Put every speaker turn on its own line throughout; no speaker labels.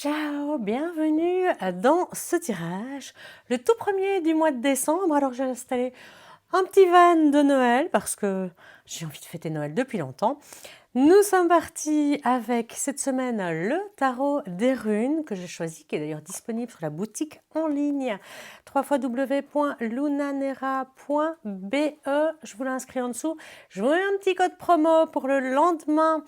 Ciao, bienvenue dans ce tirage, le tout premier du mois de décembre. Alors j'ai installé un petit van de Noël parce que j'ai envie de fêter Noël depuis longtemps. Nous sommes partis avec cette semaine le tarot des runes que j'ai choisi, qui est d'ailleurs disponible sur la boutique en ligne www.lunanera.be. Je vous l'inscris en dessous. Je vous mets un petit code promo pour le lendemain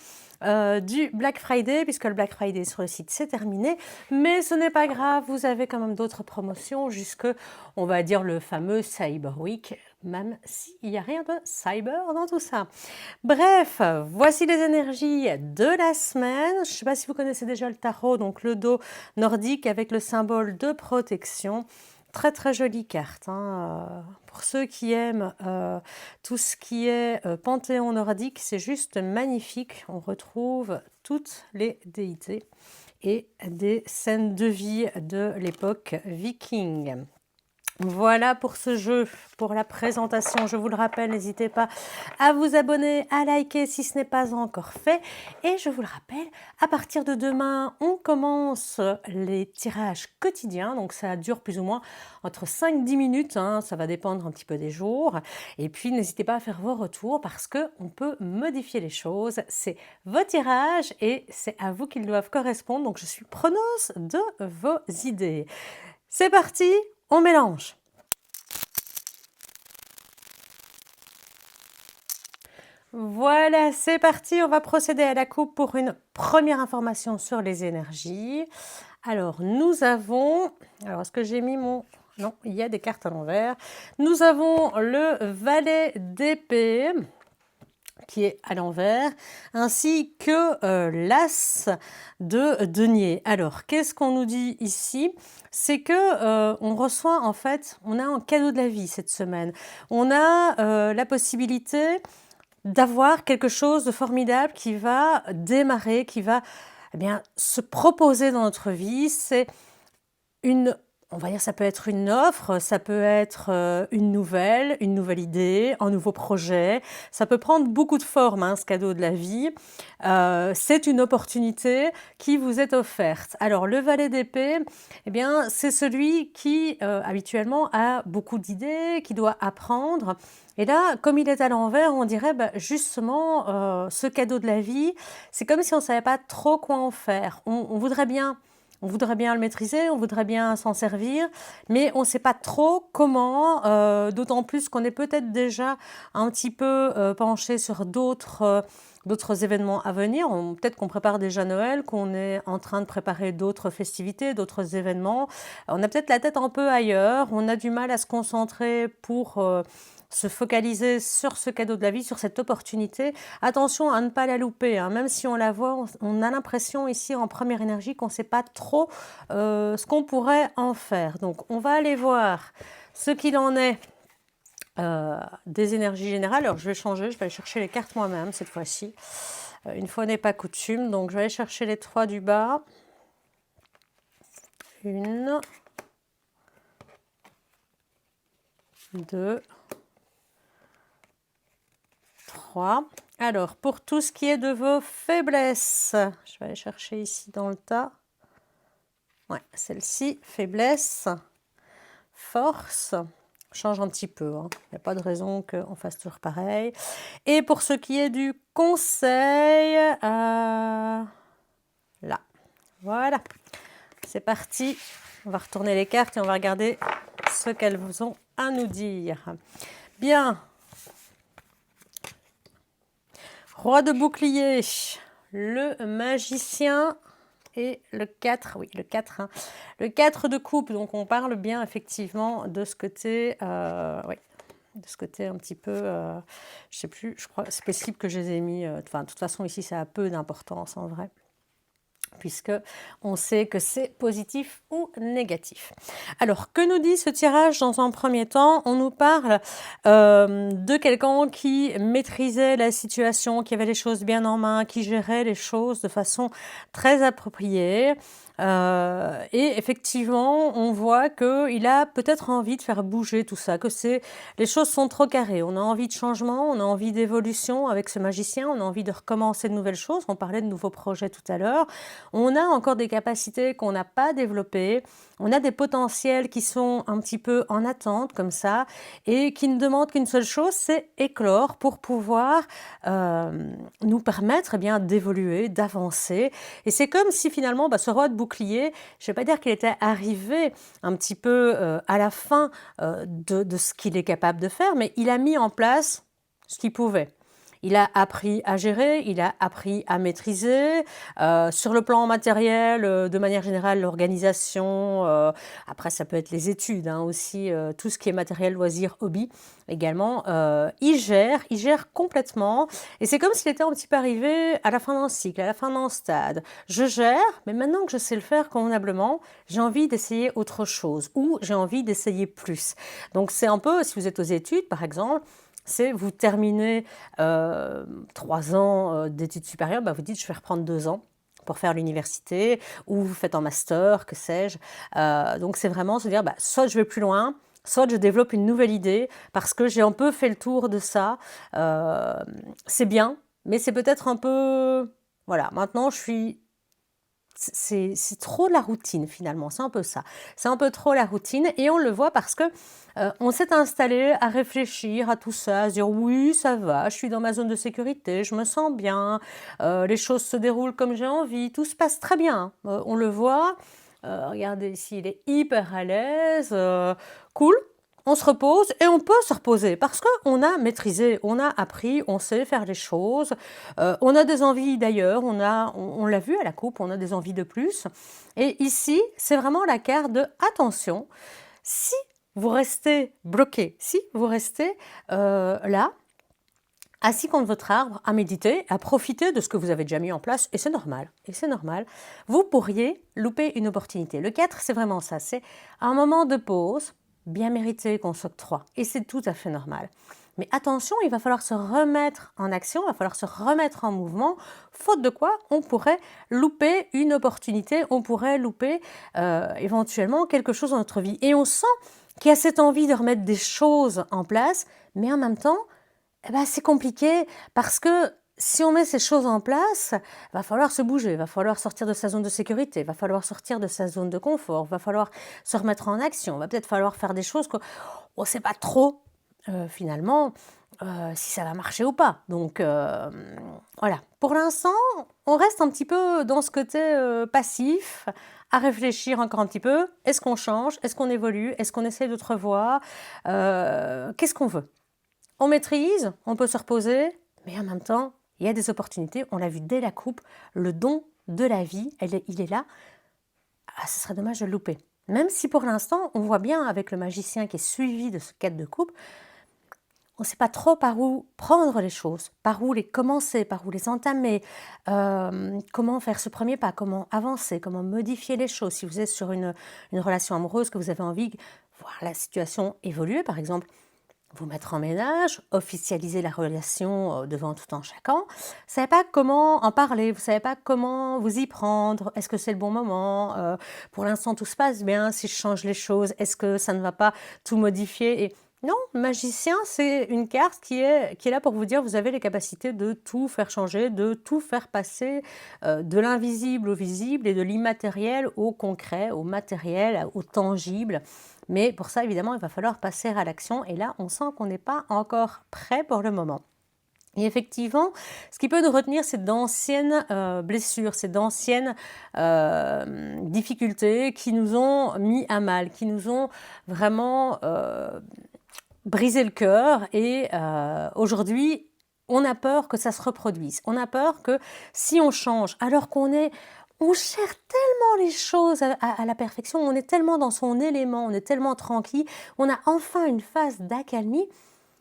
du Black Friday, puisque le Black Friday sur le site c'est terminé, mais ce n'est pas grave, vous avez quand même d'autres promotions jusque, on va dire, le fameux Cyber Week, même s'il n'y a rien de cyber dans tout ça. Bref, voici les énergies de la semaine. Je ne sais pas si vous connaissez déjà le tarot, donc le dos nordique avec le symbole de protection. Très très jolie carte, hein. Pour ceux qui aiment tout ce qui est panthéon nordique, c'est juste magnifique. On retrouve toutes les déités et des scènes de vie de l'époque viking. Voilà pour ce jeu, pour la présentation. Je vous le rappelle, n'hésitez pas à vous abonner, à liker si ce n'est pas encore fait. Et je vous le rappelle, à partir de demain, on commence les tirages quotidiens. Donc ça dure plus ou moins entre 5-10 minutes, hein, ça va dépendre un petit peu des jours. Et puis n'hésitez pas à faire vos retours parce qu'on peut modifier les choses. C'est vos tirages et c'est à vous qu'ils doivent correspondre. Donc je suis preneuse de vos idées. C'est parti! On mélange. Voilà, c'est parti. On va procéder à la coupe pour une première information sur les énergies. Alors, nous avons... Alors, est-ce que j'ai mis mon... Non, il y a des cartes à l'envers. Nous avons le valet d'épée qui est à l'envers, ainsi que l'as de denier. Alors, qu'est-ce qu'on nous dit ici? C'est que on reçoit, en fait, on a un cadeau de la vie cette semaine. On a la possibilité d'avoir quelque chose de formidable qui va démarrer, qui va se proposer dans notre vie. C'est on va dire, ça peut être une offre, ça peut être une nouvelle idée, un nouveau projet. Ça peut prendre beaucoup de formes, hein, ce cadeau de la vie. C'est une opportunité qui vous est offerte. Alors, le valet d'épée, c'est celui qui, habituellement, a beaucoup d'idées, qui doit apprendre. Et là, comme il est à l'envers, on dirait, justement, ce cadeau de la vie, c'est comme si on ne savait pas trop quoi en faire. On voudrait bien le maîtriser, on voudrait bien s'en servir, mais on ne sait pas trop comment, d'autant plus qu'on est peut-être déjà un petit peu penché sur d'autres événements à venir. Peut-être qu'on prépare déjà Noël, qu'on est en train de préparer d'autres festivités, d'autres événements. On a peut-être la tête un peu ailleurs, on a du mal à se concentrer pour... se focaliser sur ce cadeau de la vie, sur cette opportunité. Attention à ne pas la louper, hein. Même si on la voit, on a l'impression ici en première énergie qu'on ne sait pas trop ce qu'on pourrait en faire. Donc on va aller voir ce qu'il en est des énergies générales. Alors je vais changer, je vais aller chercher les cartes moi-même cette fois-ci. Une fois n'est pas coutume, donc je vais aller chercher les 3 du bas. 1, 2, 3. Alors, pour tout ce qui est de vos faiblesses, je vais aller chercher ici dans le tas. Ouais, celle-ci, faiblesse, force. Change un petit peu, hein. Il n'y a pas de raison qu'on fasse toujours pareil. Et pour ce qui est du conseil, là. Voilà. C'est parti. On va retourner les cartes et on va regarder ce qu'elles vous ont à nous dire. Bien. Roi de bouclier, le magicien et le 4, oui, le 4, hein. Le 4 de coupe, donc on parle bien effectivement de ce côté, oui, de ce côté un petit peu, je sais plus, je crois, c'est possible que je les ai mis, de toute façon ici ça a peu d'importance en vrai, puisque on sait que c'est positif ou négatif. Alors, que nous dit ce tirage dans un premier temps? On nous parle de quelqu'un qui maîtrisait la situation, qui avait les choses bien en main, qui gérait les choses de façon très appropriée. Et effectivement, on voit qu'il a peut-être envie de faire bouger tout ça, que les choses sont trop carrées. On a envie de changement, on a envie d'évolution avec ce magicien, on a envie de recommencer de nouvelles choses. On parlait de nouveaux projets tout à l'heure. On a encore des capacités qu'on n'a pas développées, on a des potentiels qui sont un petit peu en attente comme ça et qui ne demandent qu'une seule chose, c'est éclore pour pouvoir nous permettre eh bien d'évoluer, d'avancer. Et c'est comme si finalement ce roi de bouclier, je ne vais pas dire qu'il était arrivé un petit peu à la fin de ce qu'il est capable de faire, mais il a mis en place ce qu'il pouvait. Il a appris à gérer, il a appris à maîtriser. Sur le plan matériel, de manière générale, l'organisation, après ça peut être les études aussi, tout ce qui est matériel, loisirs, hobby également. Il gère complètement. Et c'est comme s'il était un petit peu arrivé à la fin d'un cycle, à la fin d'un stade. Je gère, mais maintenant que je sais le faire convenablement, j'ai envie d'essayer autre chose ou j'ai envie d'essayer plus. Donc c'est un peu, si vous êtes aux études par exemple, c'est vous terminez 3 ans d'études supérieures, vous dites je vais reprendre 2 ans pour faire l'université ou vous faites un master, que sais-je. Donc c'est vraiment se dire soit je vais plus loin, soit je développe une nouvelle idée parce que j'ai un peu fait le tour de ça. C'est bien, mais c'est peut-être un peu... Voilà, maintenant je suis... C'est trop la routine finalement, c'est un peu ça. C'est un peu trop la routine et on le voit parce que on s'est installé à réfléchir à tout ça, à se dire oui ça va, je suis dans ma zone de sécurité, je me sens bien, les choses se déroulent comme j'ai envie, tout se passe très bien. On le voit, regardez ici, il est hyper à l'aise, cool. On se repose et on peut se reposer parce qu'on a maîtrisé, on a appris, on sait faire les choses, on a des envies d'ailleurs, on l'a vu à la coupe, on a des envies de plus. Et ici, c'est vraiment la carte de attention, si vous restez bloqué, si vous restez là, assis contre votre arbre, à méditer, à profiter de ce que vous avez déjà mis en place, et c'est normal, vous pourriez louper une opportunité. Le 4, c'est vraiment ça, c'est un moment de pause, bien mérité qu'on s'octroie, et c'est tout à fait normal. Mais attention, il va falloir se remettre en action, il va falloir se remettre en mouvement, faute de quoi on pourrait louper une opportunité, on pourrait louper éventuellement quelque chose dans notre vie. Et on sent qu'il y a cette envie de remettre des choses en place, mais en même temps, c'est compliqué parce que si on met ces choses en place, il va falloir se bouger, il va falloir sortir de sa zone de sécurité, il va falloir sortir de sa zone de confort, il va falloir se remettre en action, il va peut-être falloir faire des choses qu'on ne sait pas trop finalement si ça va marcher ou pas. Donc voilà, pour l'instant, on reste un petit peu dans ce côté passif, à réfléchir encore un petit peu. Est-ce qu'on change? Est-ce qu'on évolue? Est-ce qu'on essaie d'autres voies? Qu'est-ce qu'on veut? On maîtrise, on peut se reposer, mais en même temps, il y a des opportunités. On l'a vu dès la coupe, le don de la vie, il est là. Ce serait dommage de le louper. Même si pour l'instant, on voit bien avec le magicien qui est suivi de ce 4 de coupe, on ne sait pas trop par où prendre les choses, par où les commencer, par où les entamer, comment faire ce premier pas, comment avancer, comment modifier les choses. Si vous êtes sur une relation amoureuse, que vous avez envie de voir la situation évoluer, par exemple, vous mettre en ménage, officialiser la relation devant tout un chacun. Vous ne savez pas comment en parler, vous ne savez pas comment vous y prendre, est-ce que c'est le bon moment, pour l'instant tout se passe bien, si je change les choses, est-ce que ça ne va pas tout modifier et... Non, magicien, c'est une carte qui est là pour vous dire vous avez les capacités de tout faire changer, de tout faire passer, de l'invisible au visible et de l'immatériel au concret, au matériel, au tangible. Mais pour ça, évidemment, il va falloir passer à l'action. Et là, on sent qu'on n'est pas encore prêt pour le moment. Et effectivement, ce qui peut nous retenir, c'est d'anciennes blessures, c'est d'anciennes difficultés qui nous ont mis à mal, qui nous ont vraiment brisé le cœur. Et aujourd'hui, on a peur que ça se reproduise. On a peur que si on change, alors on cherche tellement les choses à la perfection, on est tellement dans son élément, on est tellement tranquille, on a enfin une phase d'accalmie.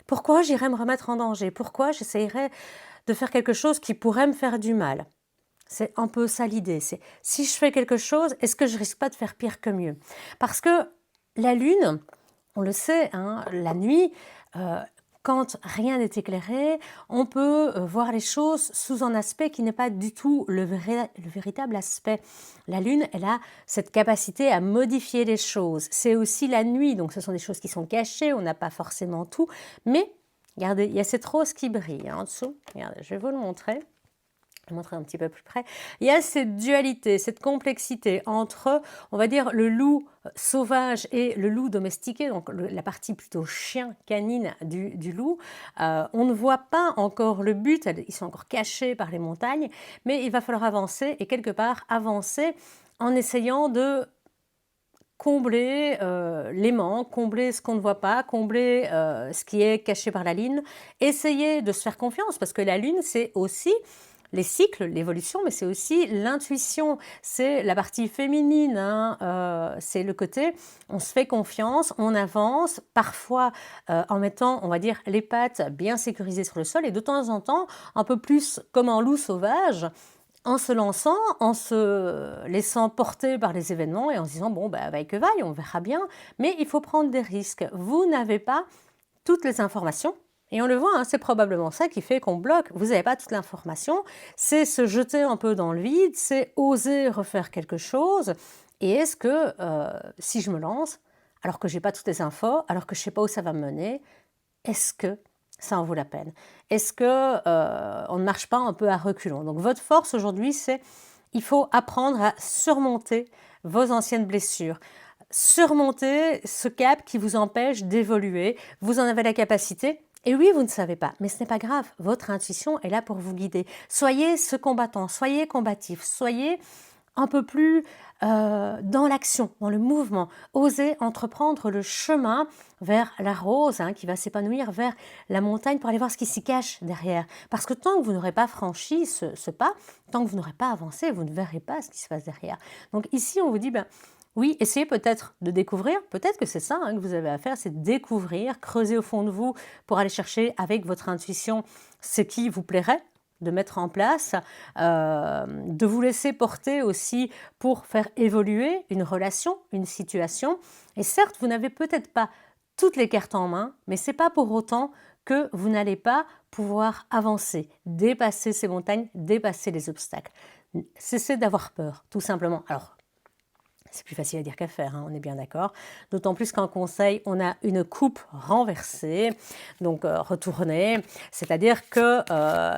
Pourquoi j'irais me remettre en danger? Pourquoi j'essayerais de faire quelque chose qui pourrait me faire du mal? C'est un peu ça l'idée, c'est si je fais quelque chose, est-ce que je risque pas de faire pire que mieux? Parce que la lune, on le sait, la nuit, quand rien n'est éclairé, on peut voir les choses sous un aspect qui n'est pas du tout le véritable aspect. La Lune, elle a cette capacité à modifier les choses. C'est aussi la nuit, donc ce sont des choses qui sont cachées, on n'a pas forcément tout. Mais, regardez, il y a cette rose qui brille en dessous. Regardez, je vais vous le montrer. Je vais montrer un petit peu plus près. Il y a cette dualité, cette complexité entre, on va dire, le loup sauvage et le loup domestiqué, donc la partie plutôt chien, canine du loup. On ne voit pas encore le but, ils sont encore cachés par les montagnes, mais il va falloir avancer et quelque part avancer en essayant de combler les manques, combler ce qu'on ne voit pas, combler ce qui est caché par la lune, essayer de se faire confiance parce que la lune, c'est aussi les cycles, l'évolution, mais c'est aussi l'intuition, c'est la partie féminine, hein, c'est le côté, on se fait confiance, on avance, parfois en mettant, on va dire, les pattes bien sécurisées sur le sol et de temps en temps, un peu plus comme un loup sauvage, en se lançant, en se laissant porter par les événements et en se disant, bon, bah, vaille que vaille, on verra bien, mais il faut prendre des risques. Vous n'avez pas toutes les informations, et on le voit, hein, c'est probablement ça qui fait qu'on bloque. Vous n'avez pas toute l'information, c'est se jeter un peu dans le vide, c'est oser refaire quelque chose, et est-ce que si je me lance, alors que je n'ai pas toutes les infos, alors que je ne sais pas où ça va me mener, est-ce que ça en vaut la peine? Est-ce que on ne marche pas un peu à reculons? Donc votre force aujourd'hui, c'est il faut apprendre à surmonter vos anciennes blessures, surmonter ce cap qui vous empêche d'évoluer. Vous en avez la capacité. Et oui, vous ne savez pas, mais ce n'est pas grave. Votre intuition est là pour vous guider. Soyez ce combattant, soyez combatif, soyez un peu plus dans l'action, dans le mouvement. Osez entreprendre le chemin vers la rose hein, qui va s'épanouir, vers la montagne pour aller voir ce qui s'y cache derrière. Parce que tant que vous n'aurez pas franchi ce pas, tant que vous n'aurez pas avancé, vous ne verrez pas ce qui se passe derrière. Donc ici, on vous dit, ben, oui, essayez peut-être de découvrir, peut-être que c'est ça hein, que vous avez à faire, c'est découvrir, creuser au fond de vous pour aller chercher avec votre intuition ce qui vous plairait, de mettre en place, de vous laisser porter aussi pour faire évoluer une relation, une situation. Et certes, vous n'avez peut-être pas toutes les cartes en main, mais ce n'est pas pour autant que vous n'allez pas pouvoir avancer, dépasser ces montagnes, dépasser les obstacles. Cessez d'avoir peur, tout simplement. Alors, c'est plus facile à dire qu'à faire, hein, on est bien d'accord. D'autant plus qu'en conseil, on a une coupe renversée, donc retournée. C'est-à-dire que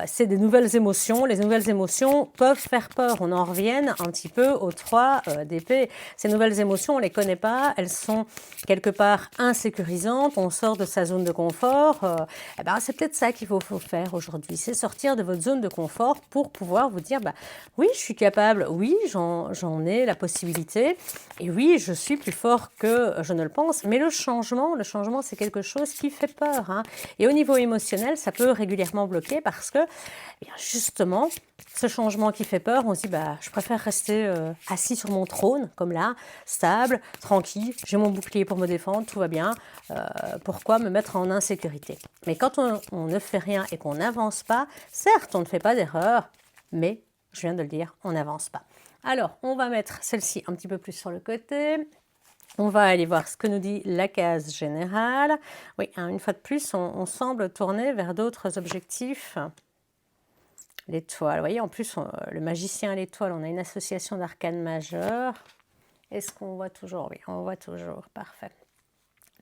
c'est des nouvelles émotions. Les nouvelles émotions peuvent faire peur. On en revient un petit peu aux 3 d'épée. Ces nouvelles émotions, on ne les connaît pas. Elles sont quelque part insécurisantes. On sort de sa zone de confort. Eh ben, c'est peut-être ça qu'il faut faire aujourd'hui. C'est sortir de votre zone de confort pour pouvoir vous dire, bah, oui, je suis capable. Oui, j'en ai la possibilité. Et oui, je suis plus fort que je ne le pense, mais le changement, c'est quelque chose qui fait peur. Hein. Et au niveau émotionnel, ça peut régulièrement bloquer parce que, eh bien, justement, ce changement qui fait peur, on se dit, bah, je préfère rester assis sur mon trône, comme là, stable, tranquille, j'ai mon bouclier pour me défendre, tout va bien, pourquoi me mettre en insécurité? Mais quand on ne fait rien et qu'on n'avance pas, certes, on ne fait pas d'erreur, mais, je viens de le dire, on n'avance pas. Alors, on va mettre celle-ci un petit peu plus sur le côté. On va aller voir ce que nous dit la case générale. Oui, hein, une fois de plus, on semble tourner vers d'autres objectifs. L'étoile, vous voyez, en plus, le magicien et l'étoile, on a une association d'arcanes majeures. Est-ce qu'on voit toujours? Oui, on voit toujours, parfait.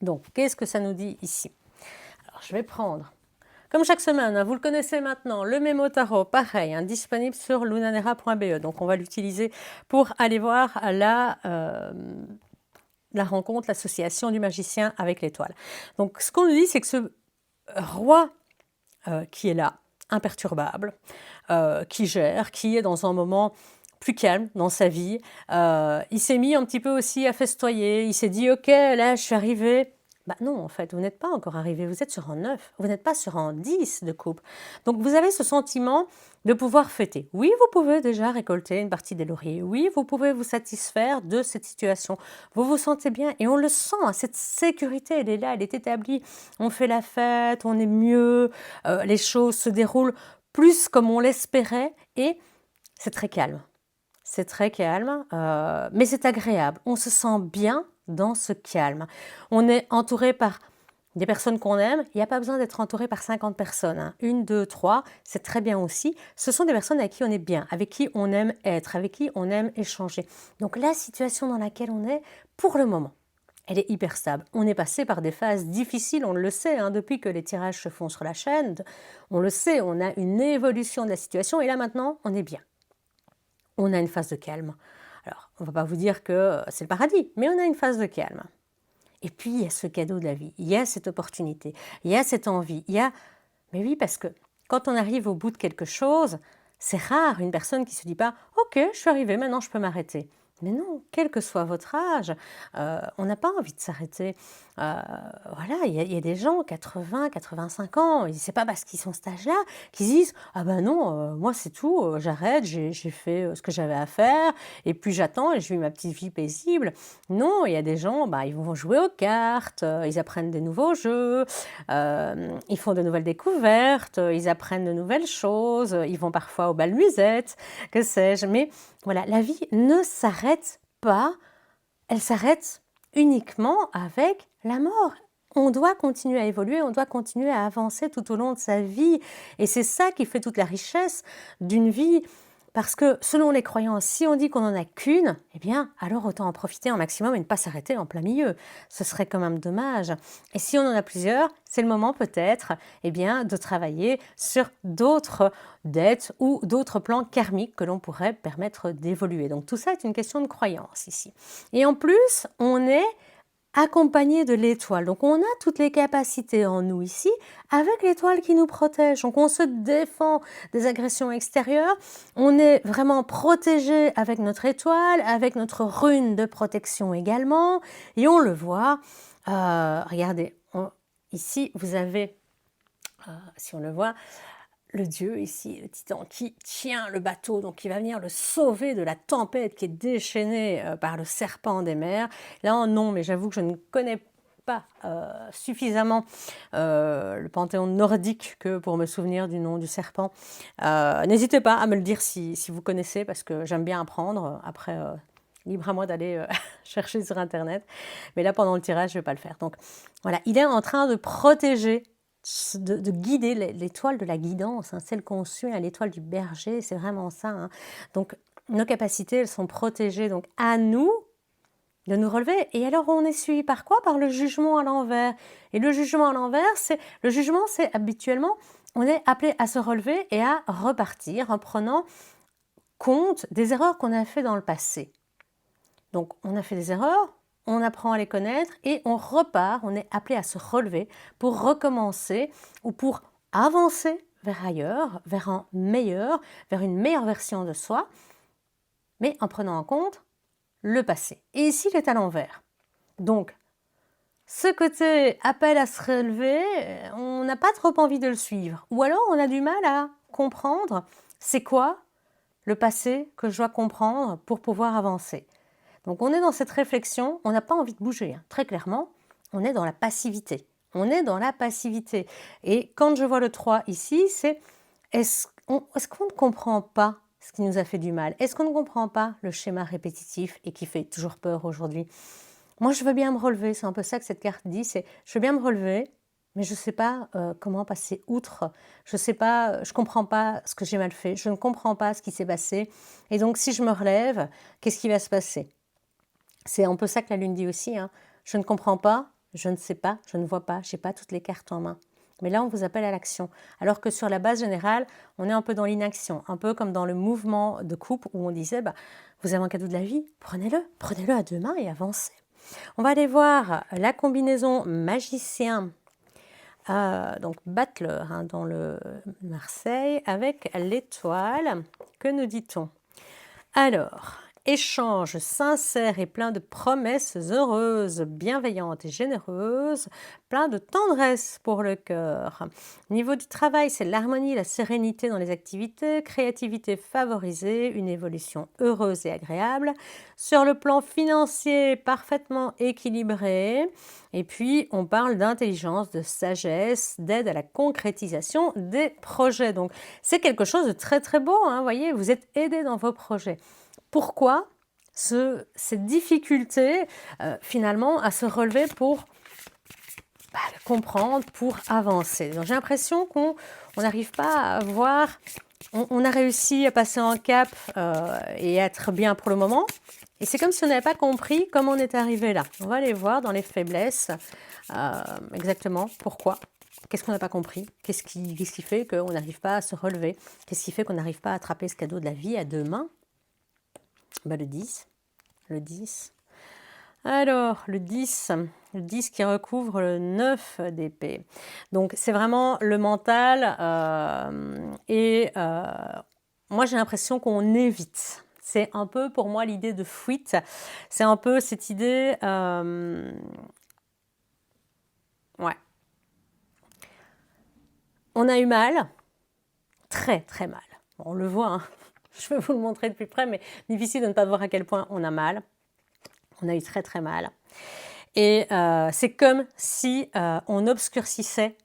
Donc, qu'est-ce que ça nous dit ici? Alors, je vais prendre... Comme chaque semaine, vous le connaissez maintenant, le mémo tarot, pareil, hein, disponible sur lunanera.be. Donc, on va l'utiliser pour aller voir la rencontre, l'association du magicien avec l'étoile. Donc, ce qu'on nous dit, c'est que ce roi qui est là, imperturbable, qui gère, qui est dans un moment plus calme dans sa vie, il s'est mis un petit peu aussi à festoyer, il s'est dit « Ok, là, je suis arrivé ». Bah non, en fait, vous n'êtes pas encore arrivé, vous êtes sur un 9, vous n'êtes pas sur un 10 de coupe. Donc, vous avez ce sentiment de pouvoir fêter. Oui, vous pouvez déjà récolter une partie des lauriers. Oui, vous pouvez vous satisfaire de cette situation. Vous vous sentez bien et on le sent, hein, cette sécurité, elle est là, elle est établie. On fait la fête, on est mieux, les choses se déroulent plus comme on l'espérait et c'est très calme. C'est très calme, mais c'est agréable. On se sent bien dans ce calme. On est entouré par des personnes qu'on aime. Il n'y a pas besoin d'être entouré par 50 personnes. Hein. 1, 2, 3, c'est très bien aussi. Ce sont des personnes avec qui on est bien, avec qui on aime être, avec qui on aime échanger. Donc la situation dans laquelle on est, pour le moment, elle est hyper stable. On est passé par des phases difficiles, on le sait, hein, depuis que les tirages se font sur la chaîne, on le sait, on a une évolution de la situation et là maintenant, on est bien. On a une phase de calme. Alors, on ne va pas vous dire que c'est le paradis, mais on a une phase de calme. Et puis, il y a ce cadeau de la vie, il y a cette opportunité, il y a cette envie, il y a... Mais oui, parce que quand on arrive au bout de quelque chose, c'est rare une personne qui ne se dit pas « Ok, je suis arrivée, maintenant je peux m'arrêter ». Mais non, quel que soit votre âge, on n'a pas envie de s'arrêter. Voilà, il y a des gens, 80, 85 ans, c'est pas parce qu'ils sont à cet âge-là qu'ils disent « Ah ben non, moi c'est tout, j'arrête, j'ai fait ce que j'avais à faire, et puis j'attends et je vis ma petite vie paisible ». Non, il y a des gens, ils vont jouer aux cartes, ils apprennent des nouveaux jeux, ils font de nouvelles découvertes, ils apprennent de nouvelles choses, ils vont parfois au bal musette, que sais-je, mais... Voilà, la vie ne s'arrête pas, elle s'arrête uniquement avec la mort. On doit continuer à évoluer, on doit continuer à avancer tout au long de sa vie. Et c'est ça qui fait toute la richesse d'une vie. Parce que selon les croyants, si on dit qu'on n'en a qu'une, eh bien, alors autant en profiter un maximum et ne pas s'arrêter en plein milieu. Ce serait quand même dommage. Et si on en a plusieurs, c'est le moment peut-être de travailler sur d'autres dettes ou d'autres plans karmiques que l'on pourrait permettre d'évoluer. Donc tout ça est une question de croyance ici. Et en plus, on est accompagné de l'étoile. Donc on a toutes les capacités en nous ici avec l'étoile qui nous protège. Donc on se défend des agressions extérieures. On est vraiment protégé avec notre étoile, avec notre rune de protection également. Et on le voit. Regardez, ici vous avez, si on le voit, le dieu ici, le titan, qui tient le bateau, donc qui va venir le sauver de la tempête qui est déchaînée par le serpent des mers. Là, non, mais j'avoue que je ne connais pas suffisamment le panthéon nordique que pour me souvenir du nom du serpent. N'hésitez pas à me le dire si vous connaissez, parce que j'aime bien apprendre. Après, libre à moi d'aller chercher sur Internet. Mais là, pendant le tirage, je ne vais pas le faire. Donc voilà, il est en train de protéger, de guider l'étoile de la guidance, hein, celle qu'on suit à l'étoile du berger, c'est vraiment ça. Hein. Donc, nos capacités, elles sont protégées. Donc, à nous de nous relever. Et alors, on est suivi par quoi? Par le jugement à l'envers. Et le jugement à l'envers, c'est habituellement, on est appelé à se relever et à repartir en prenant compte des erreurs qu'on a fait dans le passé. Donc, on a fait des erreurs, on apprend à les connaître et on repart, on est appelé à se relever pour recommencer ou pour avancer vers ailleurs, vers un meilleur, vers une meilleure version de soi, mais en prenant en compte le passé. Et ici, il est à l'envers. Donc, ce côté appel à se relever, on n'a pas trop envie de le suivre. Ou alors, on a du mal à comprendre c'est quoi le passé que je dois comprendre pour pouvoir avancer. Donc on est dans cette réflexion, on n'a pas envie de bouger, hein. Très clairement, on est dans la passivité. On est dans la passivité. Et quand je vois le 3 ici, c'est est-ce qu'on ne comprend pas ce qui nous a fait du mal? Est-ce qu'on ne comprend pas le schéma répétitif et qui fait toujours peur aujourd'hui? Moi, je veux bien me relever, c'est un peu ça que cette carte dit, c'est je veux bien me relever, mais je ne sais pas comment passer outre, je ne comprends pas ce que j'ai mal fait, je ne comprends pas ce qui s'est passé. Et donc, si je me relève, qu'est-ce qui va se passer? C'est un peu ça que la Lune dit aussi. Hein. Je ne comprends pas, je ne sais pas, je ne vois pas, je n'ai pas toutes les cartes en main. Mais là, on vous appelle à l'action. Alors que sur la base générale, on est un peu dans l'inaction, un peu comme dans le mouvement de couple où on disait vous avez un cadeau de la vie, prenez-le à deux mains et avancez. On va aller voir la combinaison magicien, donc Battler dans le Marseille, avec l'étoile. Que nous dit-on? Alors, échange sincère et plein de promesses heureuses, bienveillantes et généreuses, plein de tendresse pour le cœur. Niveau du travail, c'est l'harmonie, la sérénité dans les activités, créativité favorisée, une évolution heureuse et agréable. Sur le plan financier, parfaitement équilibré. Et puis, on parle d'intelligence, de sagesse, d'aide à la concrétisation des projets. Donc, c'est quelque chose de très très beau, hein, voyez, vous êtes aidé dans vos projets. Pourquoi cette difficulté finalement à se relever pour comprendre, pour avancer? Donc, j'ai l'impression qu'on n'arrive pas à voir, on a réussi à passer un cap et être bien pour le moment, Et c'est comme si on n'avait pas compris comment on est arrivé là. On va aller voir dans les faiblesses exactement pourquoi. Qu'est-ce qu'on n'a pas compris? Qu'est-ce qui fait qu'on n'arrive pas à se relever? Qu'est-ce qui fait qu'on n'arrive pas à attraper ce cadeau de la vie à deux mains? Le 10. Le 10. Alors, le 10 qui recouvre le 9 d'épée. Donc, c'est vraiment le mental moi, j'ai l'impression qu'on évite. C'est un peu, pour moi, l'idée de fuite. C'est un peu cette idée... ouais. On a eu mal, très très mal. On le voit, hein. Je vais vous le montrer de plus près, mais difficile de ne pas voir à quel point on a mal. On a eu très très mal. Et c'est comme si on obscurcissait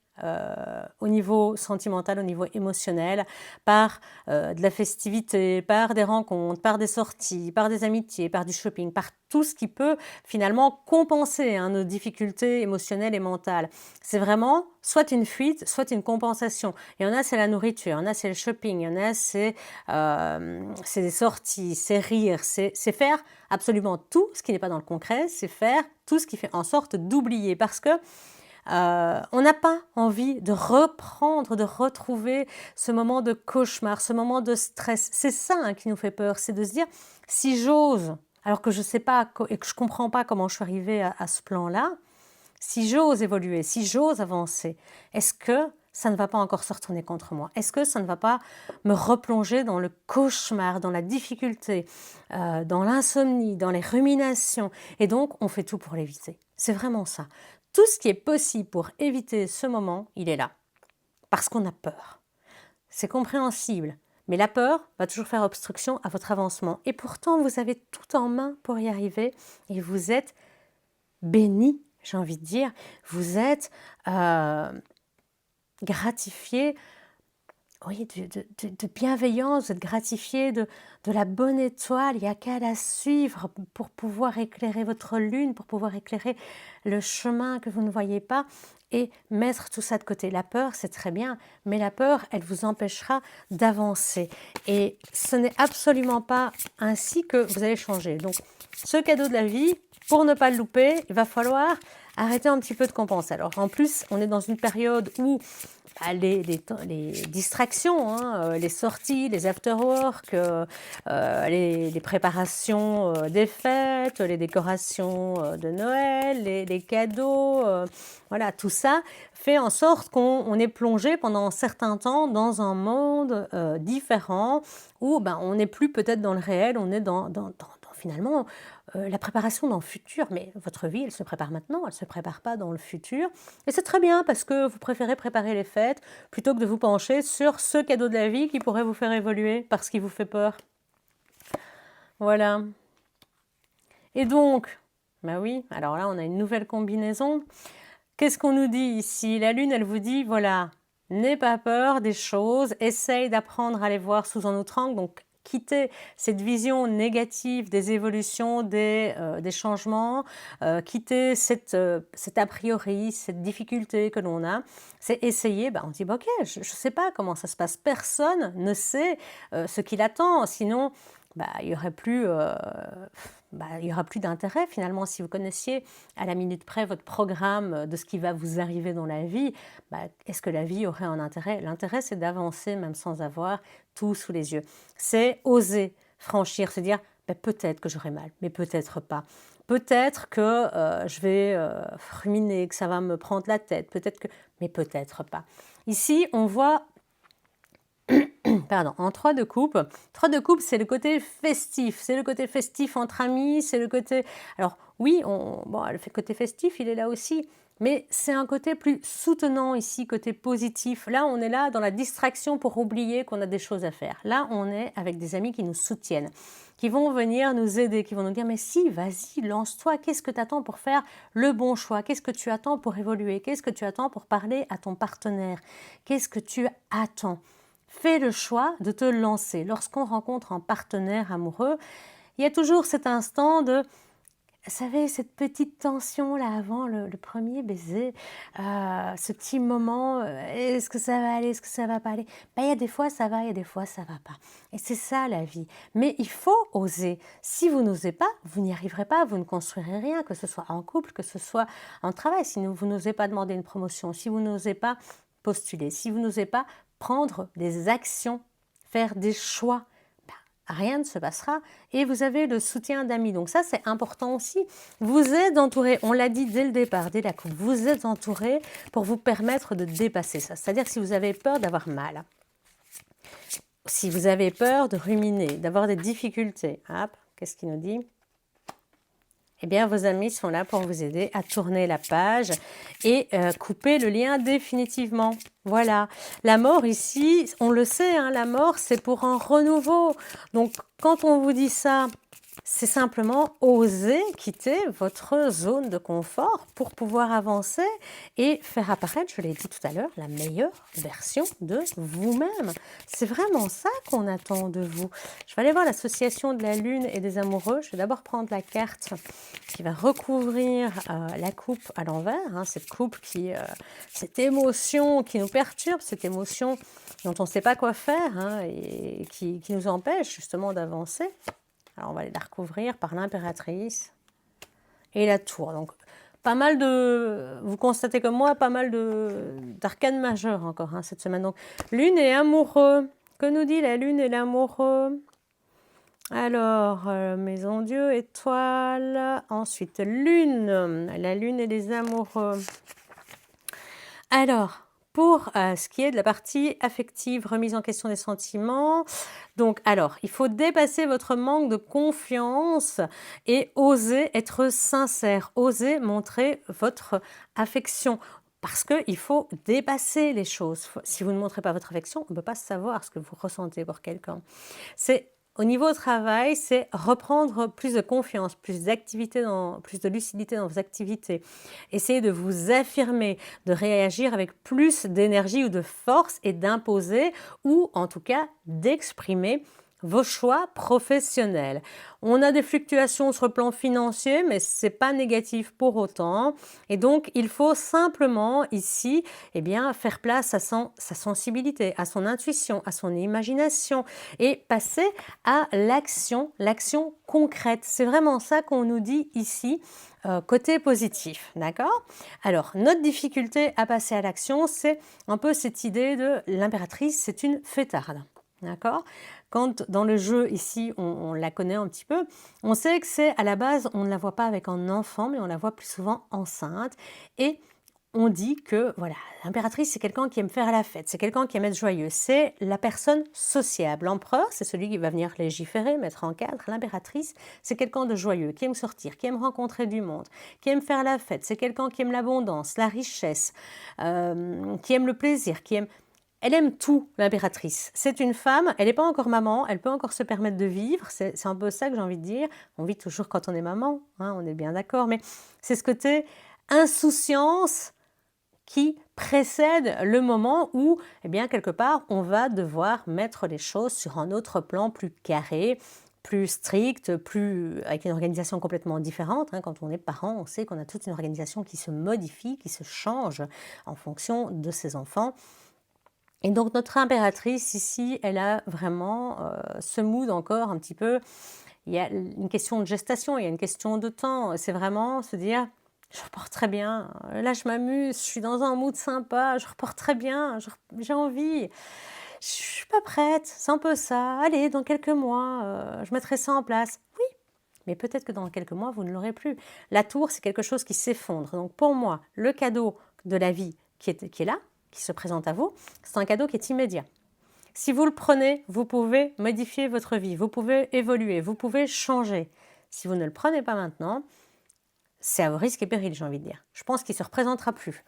au niveau sentimental, au niveau émotionnel, par de la festivité, par des rencontres, par des sorties, par des amitiés, par du shopping, par tout ce qui peut finalement compenser nos difficultés émotionnelles et mentales. C'est vraiment soit une fuite, soit une compensation. Il y en a, c'est la nourriture, il y en a, c'est le shopping, il y en a, c'est des sorties, c'est rire, c'est faire absolument tout ce qui n'est pas dans le concret, c'est faire tout ce qui fait en sorte d'oublier. Parce que on n'a pas envie de reprendre, de retrouver ce moment de cauchemar, ce moment de stress. C'est ça qui nous fait peur, c'est de se dire, si j'ose, alors que je ne sais pas et que je ne comprends pas comment je suis arrivée à ce plan-là, si j'ose évoluer, si j'ose avancer, est-ce que ça ne va pas encore se retourner contre moi? Est-ce que ça ne va pas me replonger dans le cauchemar, dans la difficulté, dans l'insomnie, dans les ruminations? Et donc, on fait tout pour l'éviter. C'est vraiment ça. Tout ce qui est possible pour éviter ce moment, il est là. Parce qu'on a peur. C'est compréhensible. Mais la peur va toujours faire obstruction à votre avancement. Et pourtant, vous avez tout en main pour y arriver. Et vous êtes béni, j'ai envie de dire. Vous êtes gratifié, oui, de bienveillance, vous êtes gratifié de la bonne étoile. Il n'y a qu'à la suivre pour pouvoir éclairer votre lune, pour pouvoir éclairer le chemin que vous ne voyez pas et mettre tout ça de côté. La peur, c'est très bien, mais la peur, elle vous empêchera d'avancer. Et ce n'est absolument pas ainsi que vous allez changer. Donc, ce cadeau de la vie, pour ne pas le louper, il va falloir arrêter un petit peu de compenser. Alors, en plus, on est dans une période où les distractions, les sorties, les after-work, les préparations des fêtes, les décorations de Noël, les cadeaux, voilà, tout ça fait en sorte qu'on est plongé pendant un certain temps dans un monde différent où on n'est plus peut-être dans le réel, on est dans finalement la préparation dans le futur. Mais votre vie, elle se prépare maintenant, elle ne se prépare pas dans le futur. Et c'est très bien parce que vous préférez préparer les fêtes plutôt que de vous pencher sur ce cadeau de la vie qui pourrait vous faire évoluer parce qu'il vous fait peur. Voilà. Et donc, oui, alors là, on a une nouvelle combinaison. Qu'est-ce qu'on nous dit ici? La Lune, elle vous dit, voilà, n'aie pas peur des choses, essaye d'apprendre à les voir sous un autre angle. Donc, quitter cette vision négative des évolutions, des changements, quitter cet a priori, cette difficulté que l'on a, c'est essayer, on dit, ok, je ne sais pas comment ça se passe, personne ne sait ce qu'il attend, sinon il y aurait plus d'intérêt finalement. Si vous connaissiez à la minute près votre programme de ce qui va vous arriver dans la vie, est-ce que la vie aurait un intérêt? L'intérêt, c'est d'avancer même sans avoir tout sous les yeux. C'est oser franchir, se dire peut-être que j'aurai mal, mais peut-être pas. Peut-être que je vais ruminer, que ça va me prendre la tête, mais peut-être pas. Ici, on voit pardon, en 3 de coupe. 3 de coupe, c'est le côté festif. C'est le côté festif entre amis, c'est le côté... Alors oui, le côté festif, il est là aussi, mais c'est un côté plus soutenant ici, côté positif. Là, on est là dans la distraction pour oublier qu'on a des choses à faire. Là, on est avec des amis qui nous soutiennent, qui vont venir nous aider, qui vont nous dire « Mais si, vas-y, lance-toi, qu'est-ce que tu attends pour faire le bon choix? Qu'est-ce que tu attends pour évoluer? Qu'est-ce que tu attends pour parler à ton partenaire? Qu'est-ce que tu attends ?» Fais le choix de te lancer. Lorsqu'on rencontre un partenaire amoureux, il y a toujours cet instant de Vous savez, cette petite tension là avant le 1er baiser, ce petit moment, est-ce que ça va aller, est-ce que ça va pas aller? Ben, il y a des fois ça va, il y a des fois ça va pas et c'est ça la vie. Mais il faut oser. Si vous n'osez pas, vous n'y arriverez pas, vous ne construirez rien, que ce soit en couple, que ce soit en travail. Si vous n'osez pas demander une promotion, si vous n'osez pas postuler, si vous n'osez pas prendre des actions, faire des choix, rien ne se passera et vous avez le soutien d'amis. Donc ça, c'est important aussi. Vous êtes entouré, on l'a dit dès le départ, dès la coupe, vous êtes entouré pour vous permettre de dépasser ça. C'est-à-dire que si vous avez peur d'avoir mal, si vous avez peur de ruminer, d'avoir des difficultés, hop, qu'est-ce qu'il nous dit? Eh bien, vos amis sont là pour vous aider à tourner la page et couper le lien définitivement. Voilà. La mort ici, on le sait, hein, la mort, c'est pour un renouveau. Donc, quand on vous dit ça, c'est simplement oser quitter votre zone de confort pour pouvoir avancer et faire apparaître, je l'ai dit tout à l'heure, la meilleure version de vous-même. C'est vraiment ça qu'on attend de vous. Je vais aller voir l'association de la Lune et des amoureux. Je vais d'abord prendre la carte qui va recouvrir la coupe à l'envers, hein, cette coupe qui, cette émotion qui nous perturbe, cette émotion dont on ne sait pas quoi faire hein, et qui nous empêche justement d'avancer. Alors, on va aller la recouvrir par l'impératrice et la tour. Donc, pas mal de, vous constatez comme moi, pas mal d'arcanes majeures encore hein, cette semaine. Donc, Lune et amoureux. Que nous dit la Lune et l'amoureux? Alors, maison Dieu, étoile. Ensuite, Lune. La Lune et les amoureux. Alors, pour ce qui est de la partie affective, remise en question des sentiments, donc alors, il faut dépasser votre manque de confiance et oser être sincère, oser montrer votre affection. Parce qu'il faut dépasser les choses. Si vous ne montrez pas votre affection, on ne peut pas savoir ce que vous ressentez pour quelqu'un. C'est au niveau travail, c'est reprendre plus de confiance, plus d'activité, plus de lucidité dans vos activités. Essayez de vous affirmer, de réagir avec plus d'énergie ou de force et d'imposer ou en tout cas d'exprimer vos choix professionnels. On a des fluctuations sur le plan financier, mais ce n'est pas négatif pour autant. Et donc, il faut simplement ici eh bien, faire place à sa sensibilité, à son intuition, à son imagination et passer à l'action concrète. C'est vraiment ça qu'on nous dit ici. Côté positif, d'accord? Alors, notre difficulté à passer à l'action, c'est un peu cette idée de l'impératrice, c'est une fêtarde, d'accord? Quand dans le jeu ici, on la connaît un petit peu, on sait que c'est à la base, on ne la voit pas avec un enfant, mais on la voit plus souvent enceinte. Et on dit que voilà, l'impératrice, c'est quelqu'un qui aime faire la fête, c'est quelqu'un qui aime être joyeux, c'est la personne sociable. L'empereur, c'est celui qui va venir légiférer, mettre en cadre. L'impératrice, c'est quelqu'un de joyeux, qui aime sortir, qui aime rencontrer du monde, qui aime faire la fête. C'est quelqu'un qui aime l'abondance, la richesse, qui aime le plaisir, qui aime... Elle aime tout, l'impératrice. C'est une femme, elle n'est pas encore maman, elle peut encore se permettre de vivre. C'est un peu ça que j'ai envie de dire. On vit toujours quand on est maman, hein, on est bien d'accord, mais c'est ce côté insouciance qui précède le moment où, eh bien, quelque part, on va devoir mettre les choses sur un autre plan plus carré, plus strict, avec une organisation complètement différente. Hein. Quand on est parent, on sait qu'on a toute une organisation qui se modifie, qui se change en fonction de ses enfants. Et donc notre impératrice ici, elle a vraiment ce mood encore un petit peu, il y a une question de gestation, il y a une question de temps, c'est vraiment se dire, je reporte très bien, là je m'amuse, je suis dans un mood sympa, je reporte très bien, j'ai envie, je suis pas prête, c'est un peu ça, allez, dans quelques mois, je mettrai ça en place. Oui, mais peut-être que dans quelques mois, vous ne l'aurez plus. La tour, c'est quelque chose qui s'effondre. Donc pour moi, le cadeau de la vie qui est là, qui se présente à vous, c'est un cadeau qui est immédiat. Si vous le prenez, vous pouvez modifier votre vie, vous pouvez évoluer, vous pouvez changer. Si vous ne le prenez pas maintenant, c'est à vos risques et périls, j'ai envie de dire. Je pense qu'il ne se représentera plus.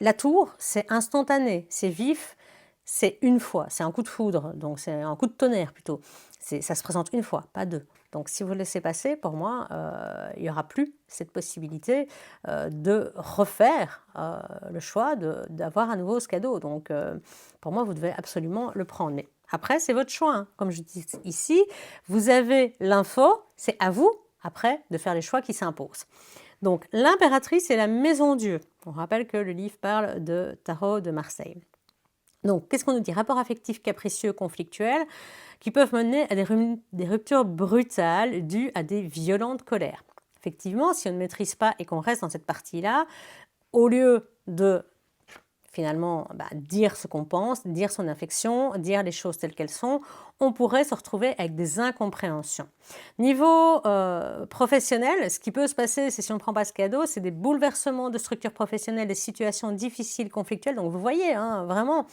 La tour, c'est instantané, c'est vif, c'est une fois, c'est un coup de foudre, donc c'est un coup de tonnerre plutôt. Ça se présente une fois, pas deux. Donc si vous le laissez passer, pour moi, il n'y aura plus cette possibilité de refaire le choix d'avoir à nouveau ce cadeau. Donc pour moi, vous devez absolument le prendre. Mais après, c'est votre choix. Hein. Comme je dis ici, vous avez l'info, c'est à vous après de faire les choix qui s'imposent. Donc l'impératrice et la maison Dieu. On rappelle que le livre parle de tarot de Marseille. Donc, qu'est-ce qu'on nous dit? Rapports affectifs capricieux, conflictuels, qui peuvent mener à des ruptures brutales dues à des violentes colères. Effectivement, si on ne maîtrise pas et qu'on reste dans cette partie-là, au lieu de finalement dire ce qu'on pense, dire son affection, dire les choses telles qu'elles sont, on pourrait se retrouver avec des incompréhensions. Niveau professionnel, ce qui peut se passer, c'est si on ne prend pas ce cadeau, c'est des bouleversements de structures professionnelles, des situations difficiles, conflictuelles. Donc vous voyez, vraiment,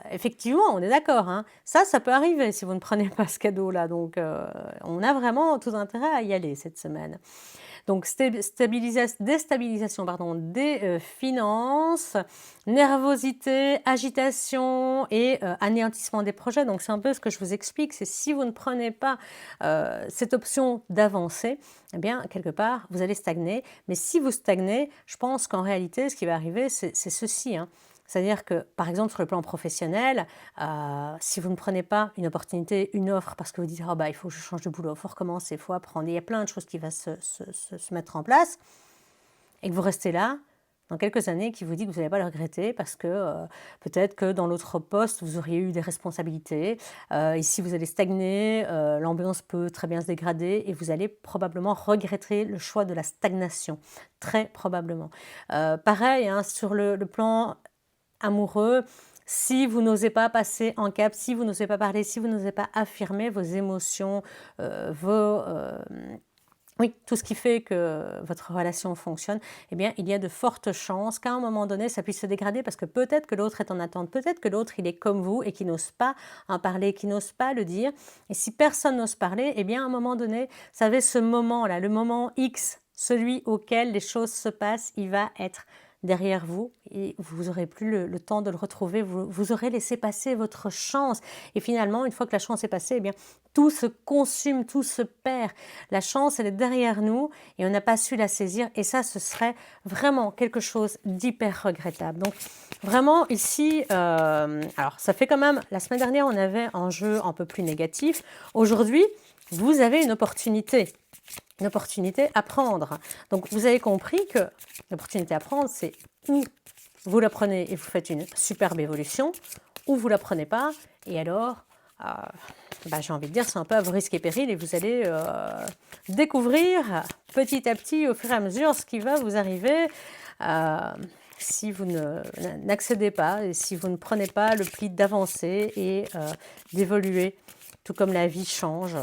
effectivement, on est d'accord. Ça peut arriver si vous ne prenez pas ce cadeau-là. Donc on a vraiment tout intérêt à y aller cette semaine. Donc, déstabilisation des finances, nervosité, agitation et anéantissement des projets. Donc, c'est un peu ce que je vous explique, c'est si vous ne prenez pas cette option d'avancer, eh bien, quelque part, vous allez stagner. Mais si vous stagnez, je pense qu'en réalité, ce qui va arriver, c'est ceci, C'est-à-dire que, par exemple, sur le plan professionnel, si vous ne prenez pas une opportunité, une offre, parce que vous dites « il faut que je change de boulot, il faut recommencer, il faut apprendre », il y a plein de choses qui vont se mettre en place, et que vous restez là, dans quelques années, qui vous dit que vous n'allez pas le regretter, parce que peut-être que dans l'autre poste, vous auriez eu des responsabilités, ici vous allez stagner, l'ambiance peut très bien se dégrader, et vous allez probablement regretter le choix de la stagnation, très probablement. Pareil, sur le plan amoureux, si vous n'osez pas passer en cap, si vous n'osez pas parler, si vous n'osez pas affirmer vos émotions, tout ce qui fait que votre relation fonctionne, eh bien, il y a de fortes chances qu'à un moment donné, ça puisse se dégrader parce que peut-être que l'autre est en attente, peut-être que l'autre, il est comme vous et qui n'ose pas en parler, qui n'ose pas le dire. Et si personne n'ose parler, eh bien, à un moment donné, vous savez, ce moment-là, le moment X, celui auquel les choses se passent, il va être derrière vous et vous n'aurez plus le temps de le retrouver, vous aurez laissé passer votre chance et finalement une fois que la chance est passée, eh bien tout se consume, tout se perd, la chance elle est derrière nous et on n'a pas su la saisir et ça ce serait vraiment quelque chose d'hyper regrettable. Donc vraiment ici, alors ça fait quand même, la semaine dernière on avait un jeu un peu plus négatif, aujourd'hui vous avez une opportunité à prendre. Donc, vous avez compris que l'opportunité à prendre, c'est ou vous la prenez et vous faites une superbe évolution, ou vous la prenez pas, et alors, j'ai envie de dire, c'est un peu à vos risques et périls, et vous allez découvrir petit à petit, au fur et à mesure, ce qui va vous arriver si vous n'accédez pas, et si vous ne prenez pas le pli d'avancer et d'évoluer, tout comme la vie change.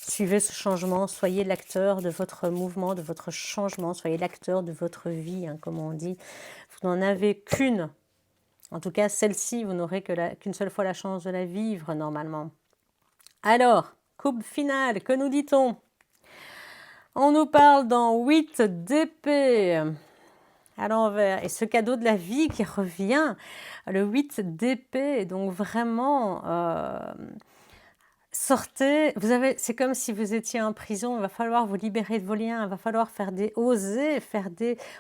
Suivez ce changement, soyez l'acteur de votre mouvement, de votre changement, soyez l'acteur de votre vie, comme on dit. Vous n'en avez qu'une. En tout cas, celle-ci, vous n'aurez qu'une seule fois la chance de la vivre normalement. Alors, coupe finale, que nous dit-on? On nous parle dans 8 d'épée à l'envers. Et ce cadeau de la vie qui revient, le 8 d'épée, donc vraiment... sortez, c'est comme si vous étiez en prison, il va falloir vous libérer de vos liens, il va falloir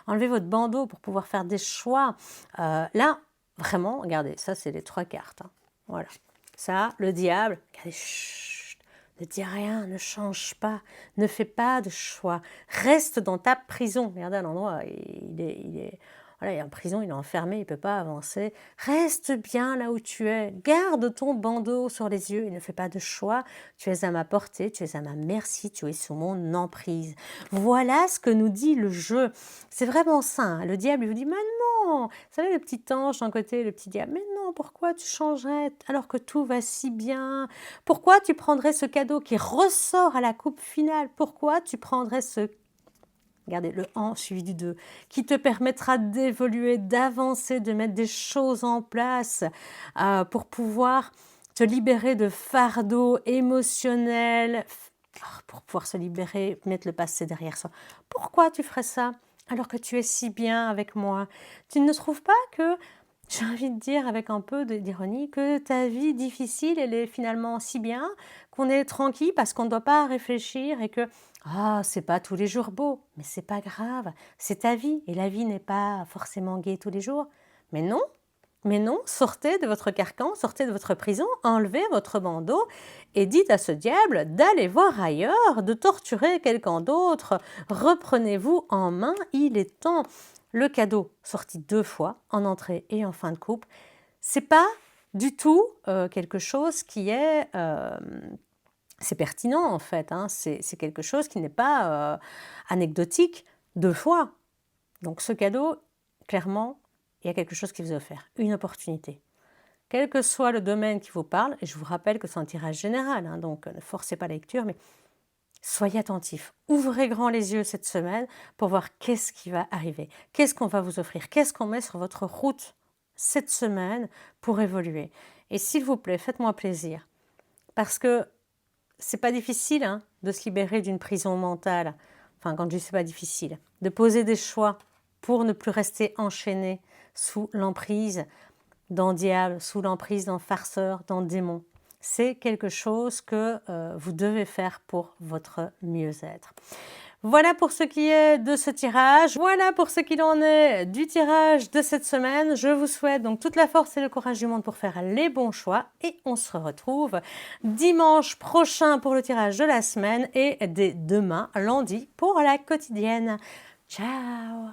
enlever votre bandeau pour pouvoir faire des choix. Là, vraiment, regardez, ça c'est les 3 cartes. Voilà. Ça, le diable, regardez, chut, ne dis rien, ne change pas, ne fais pas de choix, reste dans ta prison. Regardez à l'endroit, il est en prison, il est enfermé, il ne peut pas avancer. Reste bien là où tu es. Garde ton bandeau sur les yeux et ne fais pas de choix. Tu es à ma portée, tu es à ma merci, tu es sous mon emprise. Voilà ce que nous dit le jeu. C'est vraiment ça. Le diable, il vous dit, mais non. Vous savez, le petit ange d'un côté, le petit diable, mais non, pourquoi tu changerais alors que tout va si bien? Pourquoi tu prendrais ce cadeau qui ressort à la coupe finale? Pourquoi tu prendrais ce regardez, le 1 suivi du 2, qui te permettra d'évoluer, d'avancer, de mettre des choses en place pour pouvoir te libérer de fardeaux émotionnels, pour pouvoir se libérer, mettre le passé derrière soi. Pourquoi tu ferais ça alors que tu es si bien avec moi? Tu ne trouves pas que, j'ai envie de dire avec un peu d'ironie, que ta vie difficile, elle est finalement si bien qu'on est tranquille parce qu'on ne doit pas réfléchir et que c'est pas tous les jours beau, mais c'est pas grave, c'est ta vie et la vie n'est pas forcément gaie tous les jours. Mais non, Mais non, sortez de votre carcan, sortez de votre prison, enlevez votre bandeau et dites à ce diable d'aller voir ailleurs, de torturer quelqu'un d'autre. Reprenez-vous en main, il est temps. Le cadeau sorti 2 fois, en entrée et en fin de coupe, c'est pas du tout quelque chose qui est... c'est pertinent en fait, hein, c'est quelque chose qui n'est pas anecdotique 2 fois. Donc ce cadeau, clairement, il y a quelque chose qui vous est offert, une opportunité. Quel que soit le domaine qui vous parle, et je vous rappelle que c'est un tirage général, hein, donc ne forcez pas la lecture, mais soyez attentifs. Ouvrez grand les yeux cette semaine pour voir qu'est-ce qui va arriver, qu'est-ce qu'on va vous offrir, qu'est-ce qu'on met sur votre route cette semaine pour évoluer. Et s'il vous plaît, faites-moi plaisir, parce que c'est pas difficile hein, de se libérer d'une prison mentale. Enfin, quand je dis c'est pas difficile, de poser des choix pour ne plus rester enchaîné sous l'emprise d'un diable, sous l'emprise d'un farceur, d'un démon. C'est quelque chose que vous devez faire pour votre mieux-être. Voilà pour ce qui est de ce tirage. Voilà pour ce qu'il en est du tirage de cette semaine. Je vous souhaite donc toute la force et le courage du monde pour faire les bons choix. Et on se retrouve dimanche prochain pour le tirage de la semaine et dès demain, lundi, pour la quotidienne. Ciao!